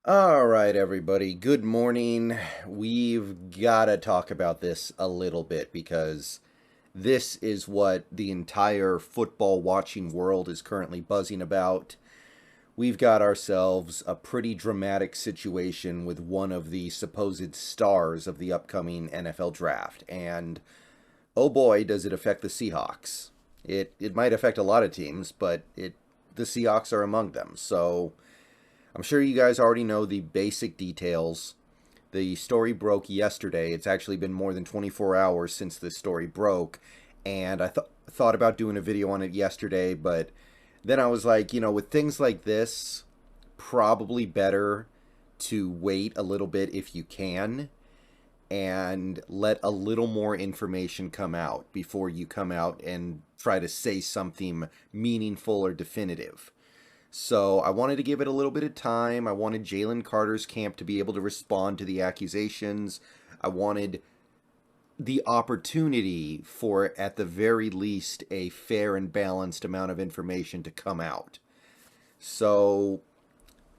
All right, everybody. Good morning. We've got to talk about this a little bit because this is what the entire football watching world is currently buzzing about. We've got ourselves a pretty dramatic situation with one of the supposed stars of the upcoming NFL draft. And oh boy, does it affect the Seahawks. It might affect a lot of teams, but the Seahawks are among them. So I'm sure you guys already know the basic details. The story broke yesterday. It's actually been more than 24 hours since this story broke, and I thought about doing a video on it yesterday, but then I was like, with things like this, probably better to wait a little bit if you can and let a little more information come out before you come out and try to say something meaningful or definitive. So I wanted to give it a little bit of time. I wanted Jalen Carter's camp to be able to respond to the accusations. I wanted the opportunity for, at the very least, a fair and balanced amount of information to come out. So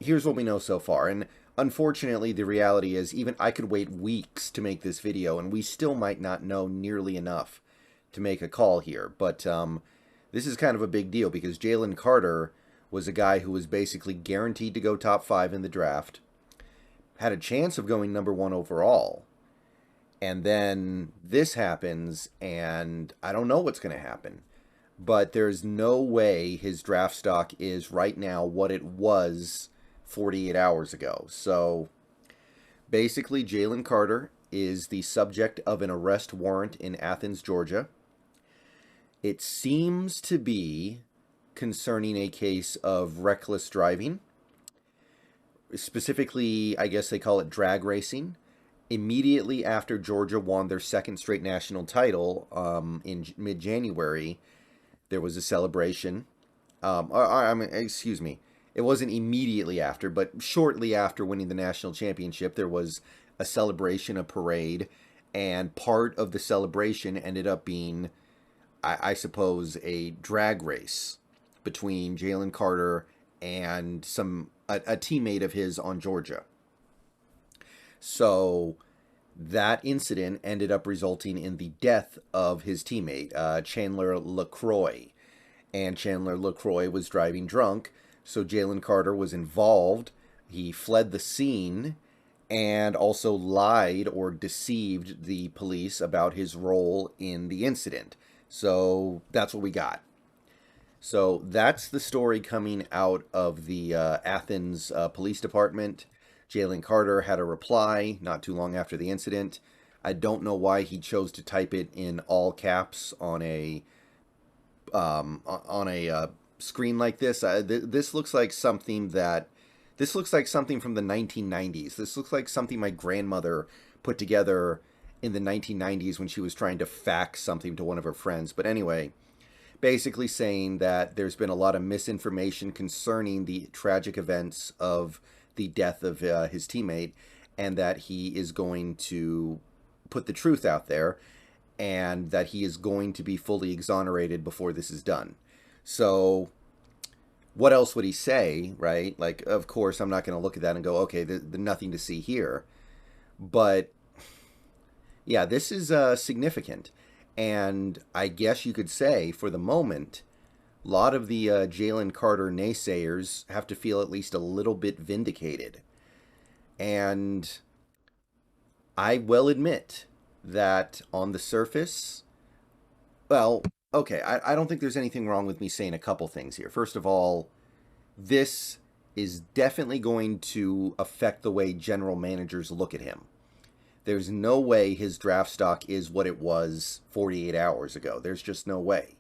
here's what we know so far. And unfortunately, the reality is even I could wait weeks to make this video, and we still might not know nearly enough to make a call here. But this is kind of a big deal because Jalen Carter was a guy who was basically guaranteed to go top 5 in the draft, had a chance of going number 1 overall, and then this happens, and I don't know what's going to happen. But there's no way his draft stock is right now what it was 48 hours ago. So basically, Jalen Carter is the subject of an arrest warrant in Athens, Georgia. It seems to be concerning a case of reckless driving. Specifically, I guess they call it drag racing. Immediately after Georgia won their second straight national title in mid-January, there was a celebration. Excuse me. It wasn't immediately after, but shortly after winning the national championship, there was a celebration, a parade, and part of the celebration ended up being, I suppose, a drag race between Jalen Carter and a teammate of his on Georgia. So that incident ended up resulting in the death of his teammate, Chandler LaCroix. And Chandler LaCroix was driving drunk, so Jalen Carter was involved. He fled the scene and also lied or deceived the police about his role in the incident. So that's what we got. So that's the story coming out of the Athens Police Department. Jalen Carter had a reply not too long after the incident. I don't know why he chose to type it in all caps on a screen like this. This looks like something this looks like something from the 1990s. This looks like something my grandmother put together in the 1990s when she was trying to fax something to one of her friends. But anyway, basically saying that there's been a lot of misinformation concerning the tragic events of the death of his teammate, and that he is going to put the truth out there, and that he is going to be fully exonerated before this is done. So what else would he say, right? Like, of course, I'm not going to look at that and go, okay, there's nothing to see here. But yeah, this is significant. And I guess you could say, for the moment, a lot of the Jalen Carter naysayers have to feel at least a little bit vindicated. And I will admit that on the surface, well, okay, I don't think there's anything wrong with me saying a couple things here. First of all, this is definitely going to affect the way general managers look at him. There's no way his draft stock is what it was 48 hours ago. There's just no way.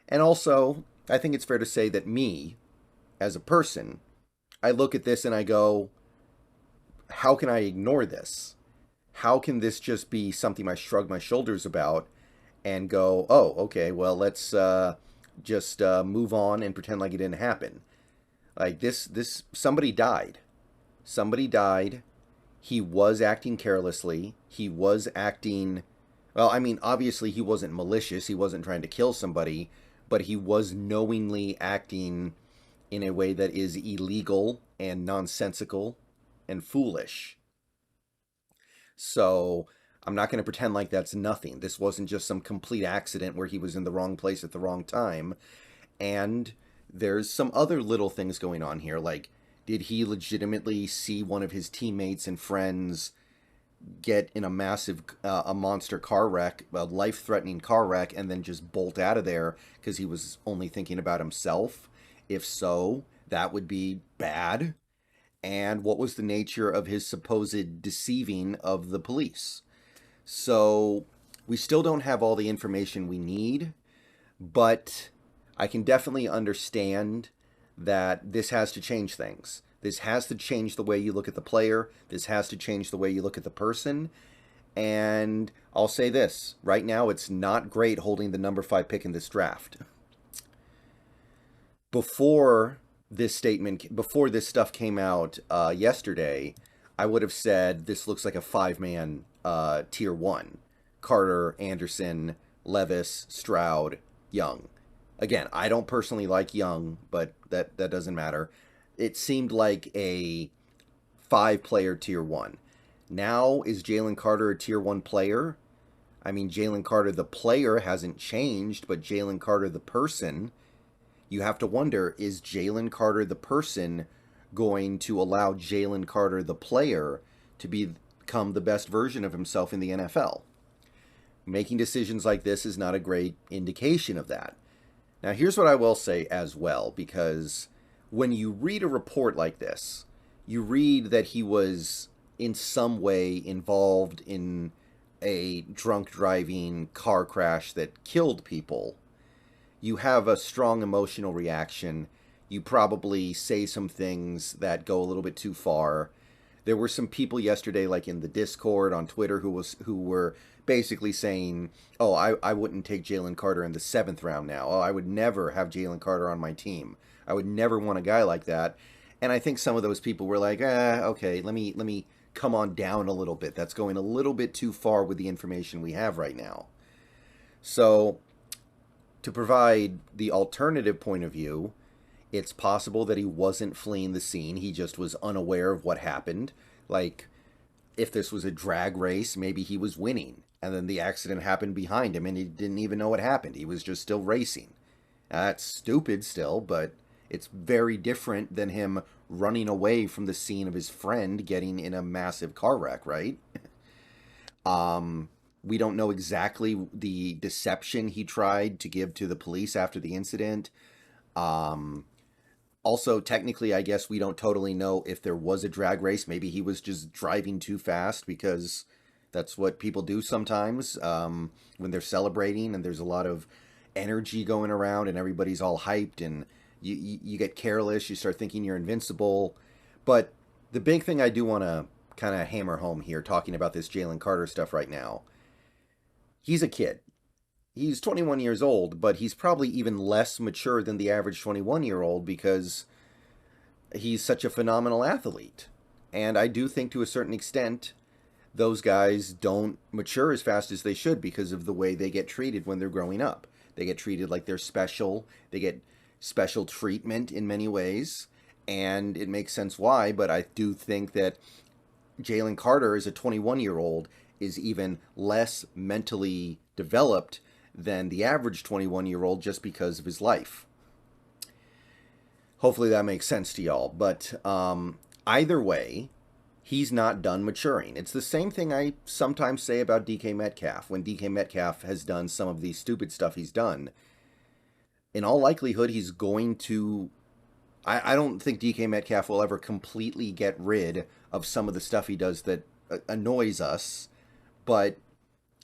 And also, I think it's fair to say that me, as a person, I look at this and I go, how can I ignore this? How can this just be something I shrug my shoulders about and go, oh, okay, well, let's just move on and pretend like it didn't happen. Like somebody died. Somebody died. He was acting carelessly. He was acting, well, I mean, obviously he wasn't malicious. He wasn't trying to kill somebody, but he was knowingly acting in a way that is illegal and nonsensical and foolish. So I'm not going to pretend like that's nothing. This wasn't just some complete accident where he was in the wrong place at the wrong time. And there's some other little things going on here, like, did he legitimately see one of his teammates and friends get in a massive, a monster car wreck, a life-threatening car wreck, and then just bolt out of there because he was only thinking about himself? If so, that would be bad. And what was the nature of his supposed deceiving of the police? So we still don't have all the information we need, but I can definitely understand that this has to change things. This has to change the way you look at the player. This has to change the way you look at the person. And I'll say this, right now it's not great holding the number 5 pick in this draft. Before this stuff came out yesterday, I would have said this looks like a 5-man tier 1. Carter, Anderson, Levis, Stroud, Young. Again, I don't personally like Young, but that doesn't matter. It seemed like a 5-player tier 1. Now, is Jalen Carter a tier 1 player? I mean, Jalen Carter the player hasn't changed, but Jalen Carter the person, you have to wonder, is Jalen Carter the person going to allow Jalen Carter the player to become the best version of himself in the NFL? Making decisions like this is not a great indication of that. Now, here's what I will say as well, because when you read a report like this, you read that he was in some way involved in a drunk driving car crash that killed people. You have a strong emotional reaction. You probably say some things that go a little bit too far. There were some people yesterday, like in the Discord on Twitter, who were basically saying, oh, I wouldn't take Jalen Carter in the 7th round now. Oh, I would never have Jalen Carter on my team. I would never want a guy like that. And I think some of those people were like, okay, let me come on down a little bit. That's going a little bit too far with the information we have right now. So, to provide the alternative point of view, it's possible that he wasn't fleeing the scene. He just was unaware of what happened. Like, if this was a drag race, maybe he was winning, and then the accident happened behind him, and he didn't even know what happened. He was just still racing. That's stupid still, but it's very different than him running away from the scene of his friend getting in a massive car wreck, right? We don't know exactly the deception he tried to give to the police after the incident. Also, technically, I guess we don't totally know if there was a drag race. Maybe he was just driving too fast, because that's what people do sometimes when they're celebrating and there's a lot of energy going around and everybody's all hyped, and you get careless. You start thinking you're invincible. But the big thing I do want to kind of hammer home here, talking about this Jalen Carter stuff right now, he's a kid. He's 21 years old, but he's probably even less mature than the average 21-year-old because he's such a phenomenal athlete. And I do think to a certain extent, those guys don't mature as fast as they should because of the way they get treated when they're growing up. They get treated like they're special. They get special treatment in many ways, and it makes sense why, but I do think that Jalen Carter, as a 21-year-old, is even less mentally developed than the average 21-year-old just because of his life. Hopefully that makes sense to y'all. But either way, he's not done maturing. It's the same thing I sometimes say about DK Metcalf. When DK Metcalf has done some of the stupid stuff he's done, in all likelihood, he's going to... I don't think DK Metcalf will ever completely get rid of some of the stuff he does that annoys us, but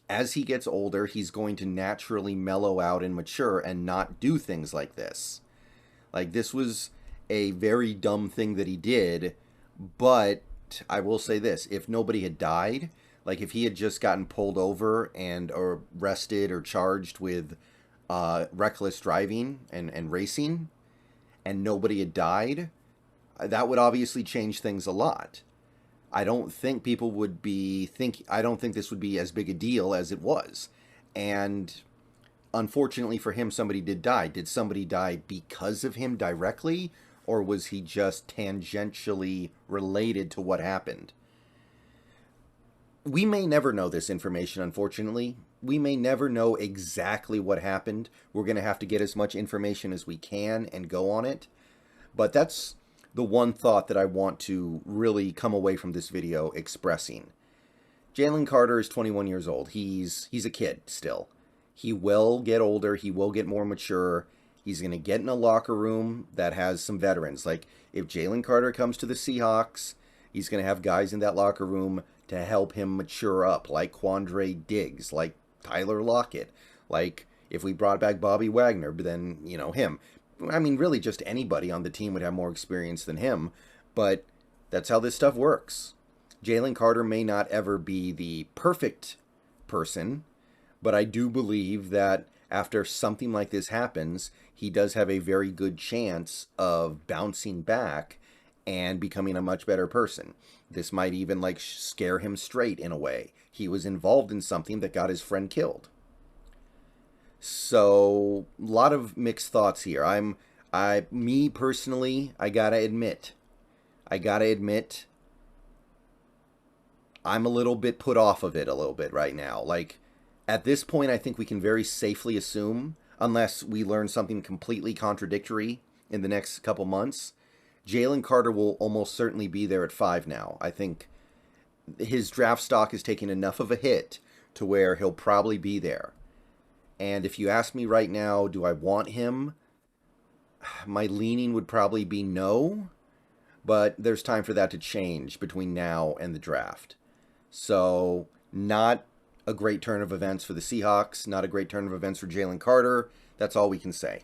as he gets older, he's going to naturally mellow out and mature and not do things like this. Like, this was a very dumb thing that he did, but I will say this, if nobody had died, like if he had just gotten pulled over and or arrested or charged with reckless driving and racing, and nobody had died, that would obviously change things a lot. I don't think people would I don't think this would be as big a deal as it was. And unfortunately for him, somebody did die. Did somebody die because of him directly? or was he just tangentially related to what happened? We may never know this information, unfortunately. We may never know exactly what happened. We're going to have to get as much information as we can and go on it. But that's the one thought that I want to really come away from this video expressing. Jalen Carter is 21 years old. He's a kid still. He will get older. He will get more mature. He's going to get in a locker room that has some veterans. Like, if Jalen Carter comes to the Seahawks, he's going to have guys in that locker room to help him mature up, like Quandre Diggs, like Tyler Lockett, like if we brought back Bobby Wagner, then, you know, him. I mean, really just anybody on the team would have more experience than him, but that's how this stuff works. Jalen Carter may not ever be the perfect person, but I do believe that after something like this happens, he does have a very good chance of bouncing back and becoming a much better person. This might even like scare him straight in a way. He was involved in something that got his friend killed. So, a lot of mixed thoughts here. Me personally, I gotta admit, I'm a little bit put off of it a little bit right now. Like, at this point, I think we can very safely assume, unless we learn something completely contradictory in the next couple months, Jalen Carter will almost certainly be there at 5 now. I think his draft stock is taking enough of a hit to where he'll probably be there. And if you ask me right now, do I want him? My leaning would probably be no, but there's time for that to change between now and the draft. So, not a great turn of events for the Seahawks, not a great turn of events for Jalen Carter. That's all we can say.